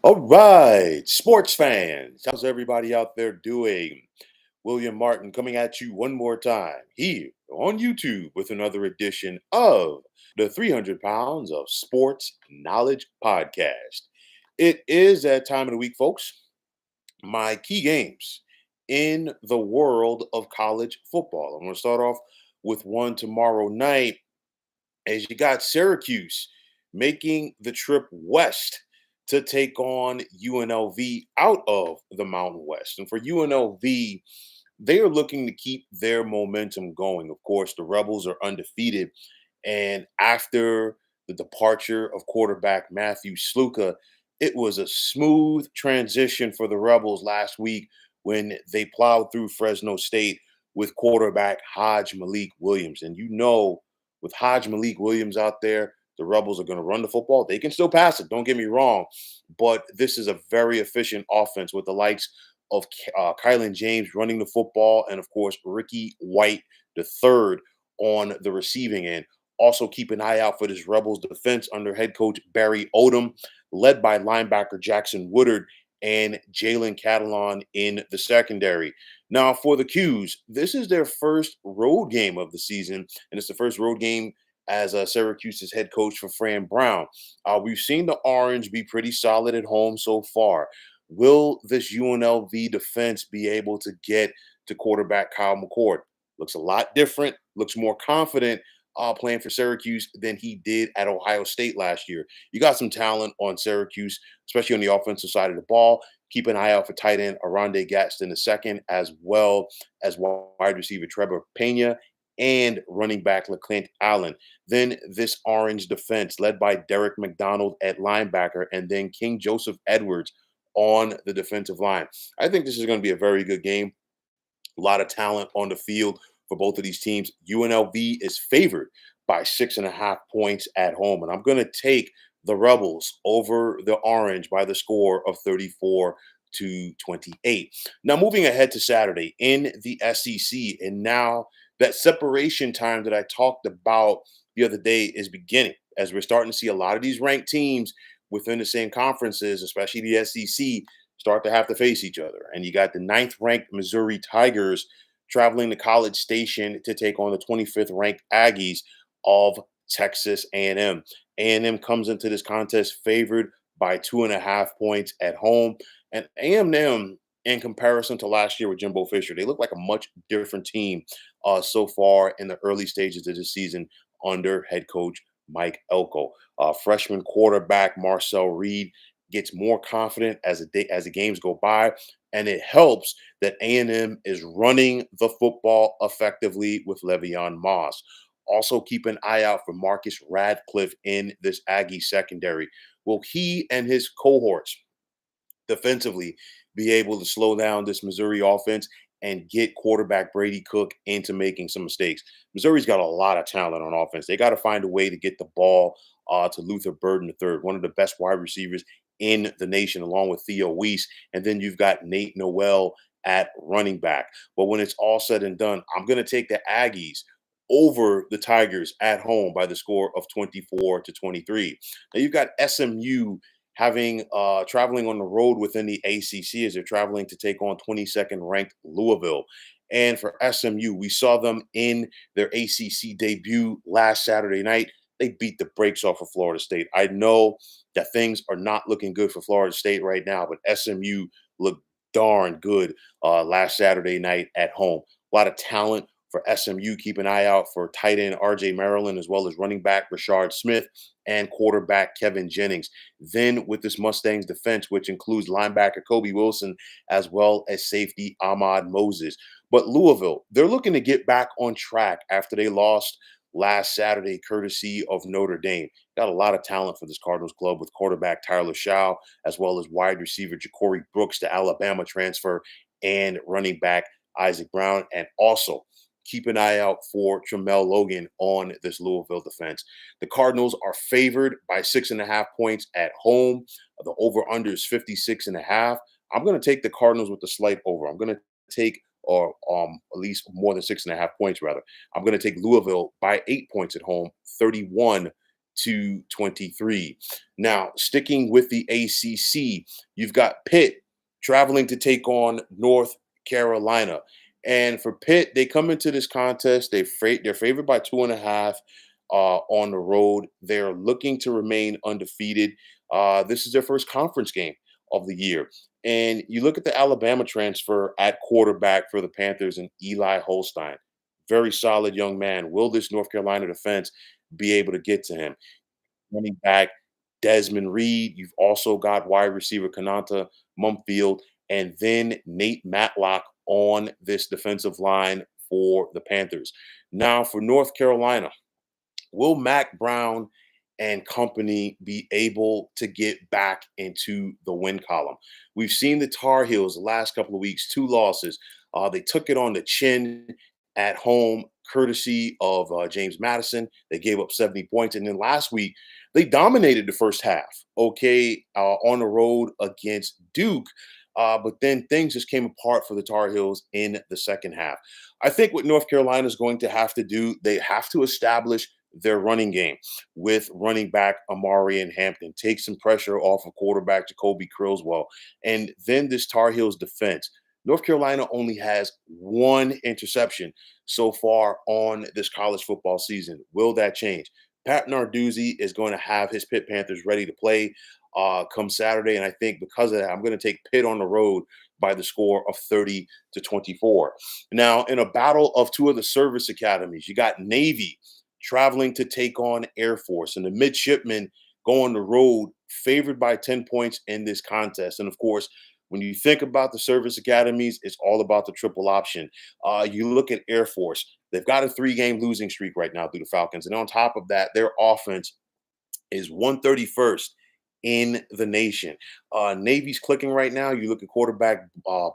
All right, sports fans, how's everybody out there doing? William Martin coming at you one more time here on YouTube with another edition of the 300 Pounds of Sports Knowledge Podcast. It is that time of the week, folks. My key games in the world of college football. I'm going to start off with one tomorrow night as you got Syracuse making the trip west to take on UNLV out of the Mountain West. And for UNLV, they are looking to keep their momentum going. Of course, the Rebels are undefeated. And after the departure of quarterback Matthew Sluka, it was a smooth transition for the Rebels last week when they plowed through Fresno State with quarterback Hodge Malik Williams. And you know, with Hodge Malik Williams out there, the Rebels are going to run the football. They can still pass it, don't get me wrong, but this is a very efficient offense with the likes of Kylan James running the football and, of course, Ricky White, the third, on the receiving end. Also, keep an eye out for this Rebels defense under head coach Barry Odom, led by linebacker Jackson Woodard and Jalen Catalon in the secondary. Now, for the Qs, this is their first road game of the season, and it's the first road game as Syracuse's head coach for Fran Brown. We've seen the Orange be pretty solid at home so far. Will this UNLV defense be able to get to quarterback Kyle McCord? Looks a lot different, looks more confident playing for Syracuse than he did at Ohio State last year. You got some talent on Syracuse, especially on the offensive side of the ball. Keep an eye out for tight end Aronde Gadsden II, as well as wide receiver Trevor Pena and running back LeClint Allen. Then this Orange defense, led by Derek McDonald at linebacker, and then King Joseph Edwards on the defensive line. I think this is going to be a very good game. A lot of talent on the field for both of these teams. UNLV is favored by 6.5 points at home, and I'm going to take the Rebels over the Orange by the score of 34-28. Now, moving ahead to Saturday in the SEC, and now that separation time that I talked about the other day is beginning as we're starting to see a lot of these ranked teams within the same conferences, especially the SEC, start to have to face each other. And you got the ninth ranked Missouri Tigers traveling to College Station to take on the 25th ranked Aggies of Texas A&M. A&M comes into this contest favored by 2.5 points at home. And A&M, in comparison to last year with Jimbo Fisher, they look like a much different team so far in the early stages of the season under head coach Mike Elko. Freshman quarterback Marcel Reed gets more confident as the games go by, and it helps that A&M is running the football effectively with Le'Veon Moss. Also, keep an eye out for Marcus Radcliffe in this Aggie secondary. Will he and his cohorts defensively be able to slow down this Missouri offense and get quarterback Brady Cook into making some mistakes? Missouri's got a lot of talent on offense. They got to find a way to get the ball to Luther Burden III, one of the best wide receivers in the nation, along with Theo Weiss. And then you've got Nate Noel at running back. But when it's all said and done, I'm going to take the Aggies over the Tigers at home by the score of 24-23. Now you've got SMU having traveling on the road within the ACC as they're traveling to take on 22nd ranked Louisville. And for SMU, we saw them in their ACC debut last Saturday night. They beat the brakes off of Florida State. I know that things are not looking good for Florida State right now, but SMU looked darn good last Saturday night at home. A lot of talent for SMU. Keep an eye out for tight end RJ Maryland, as well as running back Rashard Smith and quarterback Kevin Jennings. Then with this Mustangs defense, which includes linebacker Kobe Wilson, as well as safety Ahmad Moses. But Louisville, they're looking to get back on track after they lost last Saturday, courtesy of Notre Dame. Got a lot of talent for this Cardinals club with quarterback Tyler Shaw, as well as wide receiver Ja'Cory Brooks, the Alabama transfer, and running back Isaac Brown. And also, keep an eye out for Tramel Logan on this Louisville defense. The Cardinals are favored by 6.5 points at home. The over-under is 56.5. I'm going to take the Cardinals with the slight over. I'm going to take or at least more than 6.5 points, rather. I'm going to take Louisville by 8 points at home, 31 to 23. Now, sticking with the ACC, you've got Pitt traveling to take on North Carolina. And for Pitt, they come into this contest. They're favored by 2.5 on the road. They're looking to remain undefeated. This is their first conference game of the year. And you look at the Alabama transfer at quarterback for the Panthers and Eli Holstein. Very solid young man. Will this North Carolina defense be able to get to him? Running back Desmond Reed. You've also got wide receiver Kanata Mumfield, and then Nate Matlock on this defensive line for the Panthers. Now, for North Carolina, will Mac Brown and company be able to get back into the win column? We've seen the Tar Heels the last couple of weeks, 2 losses. They took it on the chin at home, courtesy of James Madison. They gave up 70 points. And then last week, they dominated the first half, okay, on the road against Duke. But then things just came apart for the Tar Heels in the second half. I think what North Carolina is going to have to do, they have to establish their running game with running back Amari and Hampton, take some pressure off of quarterback Jacoby Criswell, and then this Tar Heels defense. North Carolina only has 1 interception so far on this college football season. Will that change? Pat Narduzzi is going to have his Pitt Panthers ready to play come Saturday, and I think because of that, I'm going to take Pitt on the road by the score of 30-24. Now, in a battle of two of the service academies, you got Navy traveling to take on Air Force, and the midshipmen go on the road, favored by 10 points in this contest. And of course, when you think about the service academies, it's all about the triple option. You look at Air Force, they've got a 3-game losing streak right now through the Falcons. And on top of that, their offense is 131st in the nation. Navy's clicking right now. You look at quarterback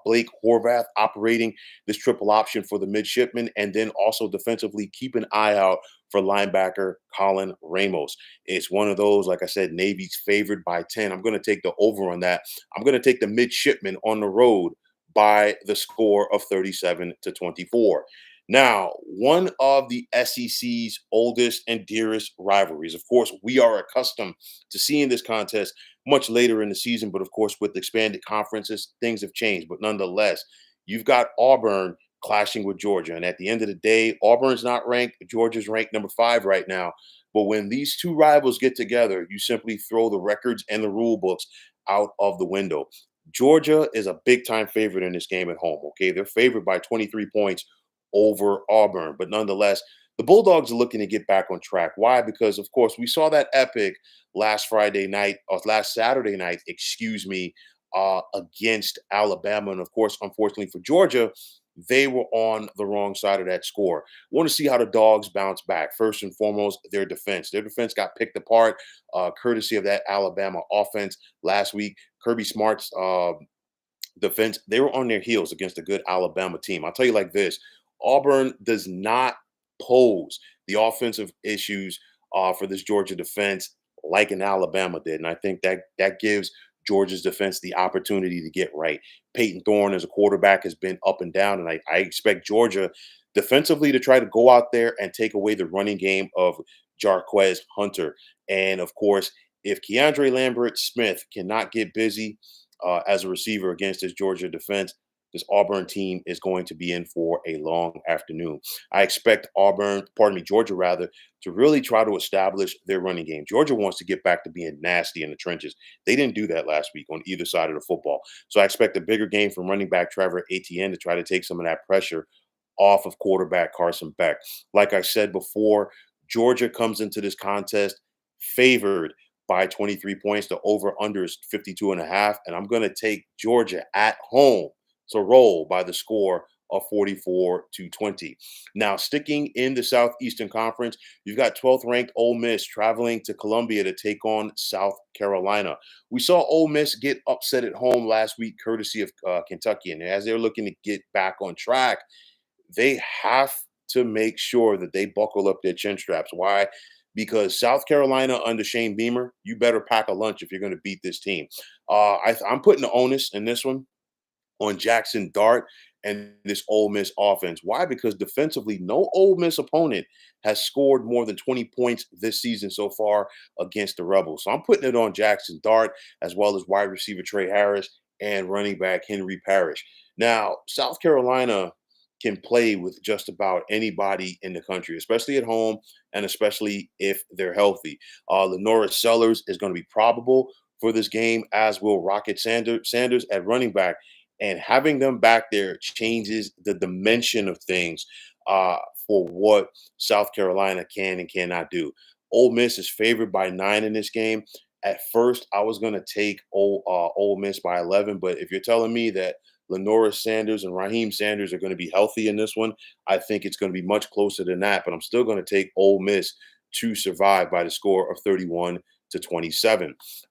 Blake Horvath operating this triple option for the midshipmen, and then also defensively keep an eye out for linebacker Colin Ramos. It's one of those, like I said, Navy's favored by 10. I'm going to take the over on that. I'm going to take the midshipmen on the road by the score of 37-24. Now, one of the SEC's oldest and dearest rivalries. Of course, we are accustomed to seeing this contest much later in the season, but of course, with expanded conferences, things have changed. But nonetheless, you've got Auburn clashing with Georgia. And at the end of the day, Auburn's not ranked. Georgia's ranked number 5 right now. But when these two rivals get together, you simply throw the records and the rule books out of the window. Georgia is a big time favorite in this game at home. Okay. They're favored by 23 points over Auburn. But nonetheless, the Bulldogs are looking to get back on track. Why? Because, of course, we saw that epic last Saturday night, against Alabama. And, of course, unfortunately for Georgia, they were on the wrong side of that score. Want to see how the Dogs bounce back. First and foremost, their defense. Their defense got picked apart courtesy of that Alabama offense last week. Kirby Smart's defense, they were on their heels against a good Alabama team. I'll tell you like this, Auburn does not pose the offensive issues for this Georgia defense like an Alabama did. And I think that gives Georgia's defense the opportunity to get right. Peyton Thorne as a quarterback has been up and down, and I expect Georgia defensively to try to go out there and take away the running game of Jarquez Hunter. And of course, if Keandre Lambert Smith cannot get busy as a receiver against this Georgia defense, this Auburn team is going to be in for a long afternoon. I expect Georgia rather, to really try to establish their running game. Georgia wants to get back to being nasty in the trenches. They didn't do that last week on either side of the football. So I expect a bigger game from running back Trevor Etienne to try to take some of that pressure off of quarterback Carson Beck. Like I said before, Georgia comes into this contest favored by 23 points. The over-under is 52.5, and I'm going to take Georgia at home to roll by the score of 44-20. Now, sticking in the Southeastern Conference, you've got 12th ranked Ole Miss traveling to Columbia to take on South Carolina. We saw Ole Miss get upset at home last week, courtesy of Kentucky, and as they're looking to get back on track, they have to make sure that they buckle up their chin straps. Why? Because South Carolina under Shane Beamer, you better pack a lunch if you're going to beat this team. I'm putting the onus in this one on Jackson Dart. and this Ole Miss offense. Why? Because defensively, no Ole Miss opponent has scored more than 20 points this season so far against the Rebels. So I'm putting it on Jackson Dart as well as wide receiver Trey Harris and running back Henry Parrish. Now, South Carolina can play with just about anybody in the country, especially at home and especially if they're healthy. Lenora Sellers is going to be probable for this game, as will Rocket Sanders at running back. And having them back there changes the dimension of things uh, for what South Carolina can and cannot do. Ole Miss is favored by 9 in this game. At first, I was going to take Ole Miss by 11, but if you're telling me that Lenora Sanders and Raheem Sanders are going to be healthy in this one, I think it's going to be much closer than that. But I'm still going to take Ole Miss to survive by the score of 31-27.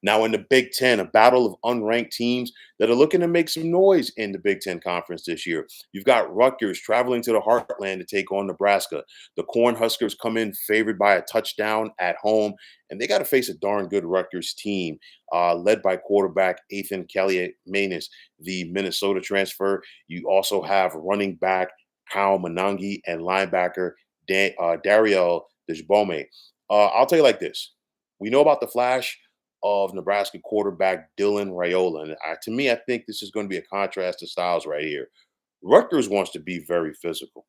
Now, in the Big Ten, a battle of unranked teams that are looking to make some noise in the Big Ten Conference this year. You've got Rutgers traveling to the Heartland to take on Nebraska. The Cornhuskers come in favored by a touchdown at home, and they got to face a darn good Rutgers team led by quarterback Ethan Kelly Manus, the Minnesota transfer. You also have running back Kyle Monangi and linebacker Daryl Dejbome. I'll tell you like this. We know about the flash of Nebraska quarterback Dylan Raiola. And to me, I think this is going to be a contrast to styles right here. Rutgers wants to be very physical.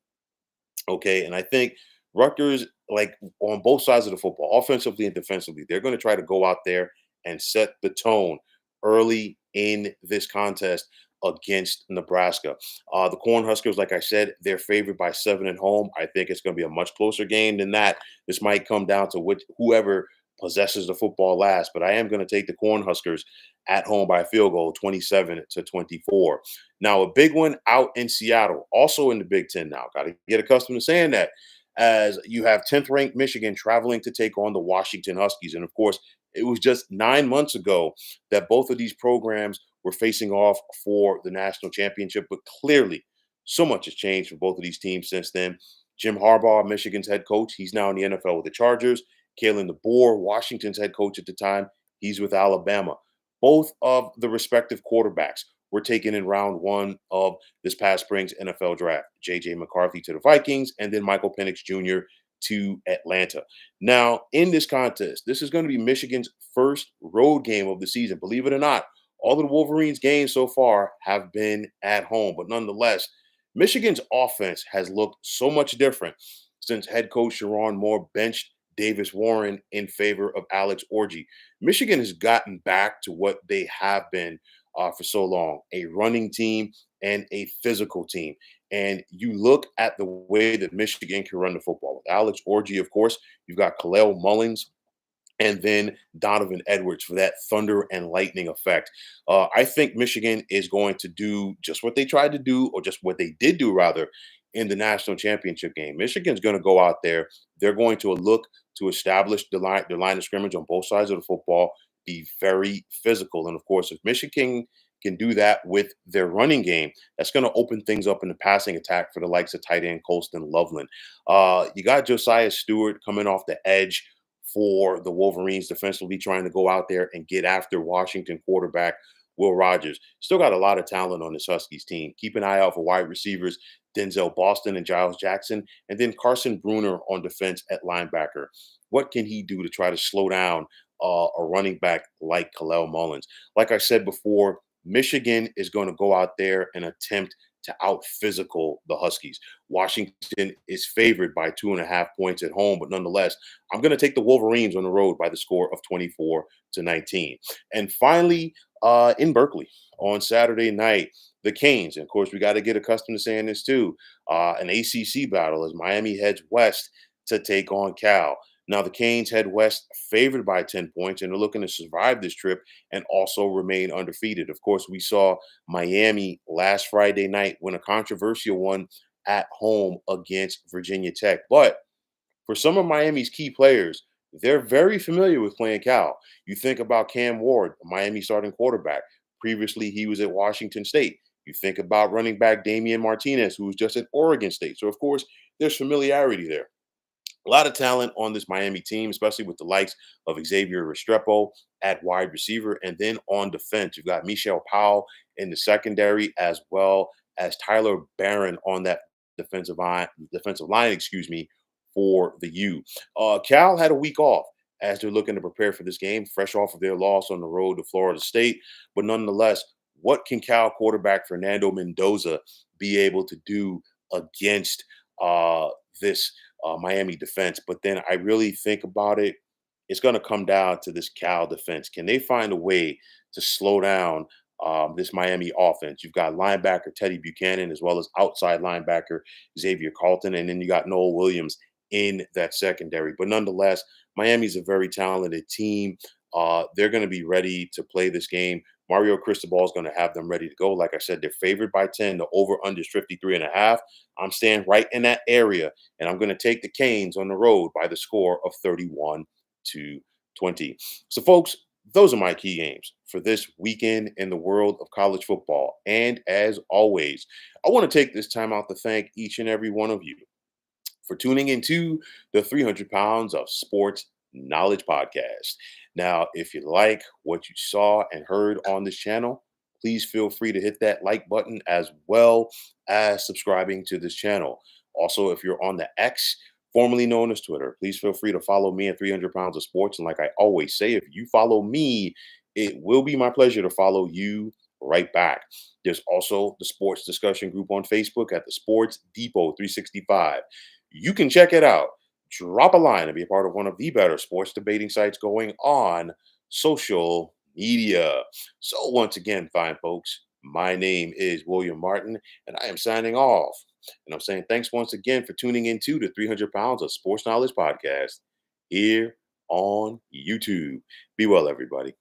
Okay. And I think Rutgers, like on both sides of the football, offensively and defensively, they're going to try to go out there and set the tone early in this contest against Nebraska. The Cornhuskers, like I said, they're favored by 7 at home. I think it's going to be a much closer game than that. This might come down to whoever possesses the football last, but I am going to take the Cornhuskers at home by a field goal, 27-24. Now, a big one out in Seattle, also in the Big Ten now. Got to get accustomed to saying that, as you have 10th ranked Michigan traveling to take on the Washington Huskies. And of course, it was just 9 months ago that both of these programs were facing off for the national championship. But clearly, so much has changed for both of these teams since then. Jim Harbaugh, Michigan's head coach, he's now in the NFL with the Chargers. Kalen DeBoer, Washington's head coach at the time, he's with Alabama. Both of the respective quarterbacks were taken in round 1 of this past spring's NFL draft. J.J. McCarthy to the Vikings, and then Michael Penix Jr. to Atlanta. Now, in this contest, this is going to be Michigan's first road game of the season. Believe it or not, all of the Wolverines' games so far have been at home. But nonetheless, Michigan's offense has looked so much different since head coach Sharon Moore benched Davis Warren in favor of Alex Orji. Michigan has gotten back to what they have been for so long, a running team and a physical team. And you look at the way that Michigan can run the football. With Alex Orji, of course, you've got Kalel Mullins, and then Donovan Edwards for that thunder and lightning effect. I think Michigan is going to do just what they tried to do, or just what they did do, rather, in the national championship game. Michigan's going to go out there. They're going to look to establish their line of scrimmage on both sides of the football, be very physical. And of course, if Michigan can do that with their running game, that's going to open things up in the passing attack for the likes of tight end Colston Loveland. You got Josiah Stewart coming off the edge for the Wolverines defensively, trying to go out there and get after Washington quarterback Will Rogers. Still got a lot of talent on this Huskies team. Keep an eye out for wide receivers Denzel Boston and Giles Jackson, and then Carson Bruner on defense at linebacker. What can he do to try to slow down a running back like Kalel Mullins? Like I said before, Michigan is going to go out there and attempt to out physical the Huskies. Washington is favored by 2.5 points at home, but nonetheless, I'm going to take the Wolverines on the road by the score of 24-19. And finally, in Berkeley on Saturday night, the Canes, and of course, we got to get accustomed to saying this too, an ACC battle as Miami heads west to take on Cal. Now, the Canes head west favored by 10 points, and they're looking to survive this trip and also remain undefeated. Of course, we saw Miami last Friday night win a controversial one at home against Virginia Tech. But for some of Miami's key players, they're very familiar with playing Cal. You think about Cam Ward, Miami starting quarterback. Previously, he was at Washington State. You think about running back Damian Martinez, who was just at Oregon State. So, of course, there's familiarity there. A lot of talent on this Miami team, especially with the likes of Xavier Restrepo at wide receiver. And then on defense, you've got Michelle Powell in the secondary, as well as Tyler Barron on that defensive line, for the U. Cal had a week off as they're looking to prepare for this game, fresh off of their loss on the road to Florida State. But nonetheless, what can Cal quarterback Fernando Mendoza be able to do against this Miami defense? But then I really think about it, it's going to come down to this Cal defense. Can they find a way to slow down this Miami offense? You've got linebacker Teddy Buchanan as well as outside linebacker Xavier Carlton, and then you got Noel Williams in that secondary. But nonetheless, Miami's a very talented team. They're going to be ready to play this game. Mario Cristobal is going to have them ready to go. Like I said, they're favored by 10. The over-under is 53.5. I'm staying right in that area, and I'm going to take the Canes on the road by the score of 31-20. So, folks, those are my key games for this weekend in the world of college football. And as always, I want to take this time out to thank each and every one of you for tuning into the 300 Pounds of Sports Knowledge podcast. Now, if you like what you saw and heard on this channel, please feel free to hit that like button as well as subscribing to this channel. Also, if you're on the X, formerly known as Twitter, please feel free to follow me at 300 Pounds of Sports. And like I always say, if you follow me, it will be my pleasure to follow you right back. There's also the sports discussion group on Facebook at the Sports Depot 365. You can check it out. Drop a line and be a part of one of the better sports debating sites going on social media. So once again, fine folks, my name is William Martin, and I am signing off. And I'm saying thanks once again for tuning into the 300 Pounds of Sports Knowledge podcast here on YouTube. Be well, everybody.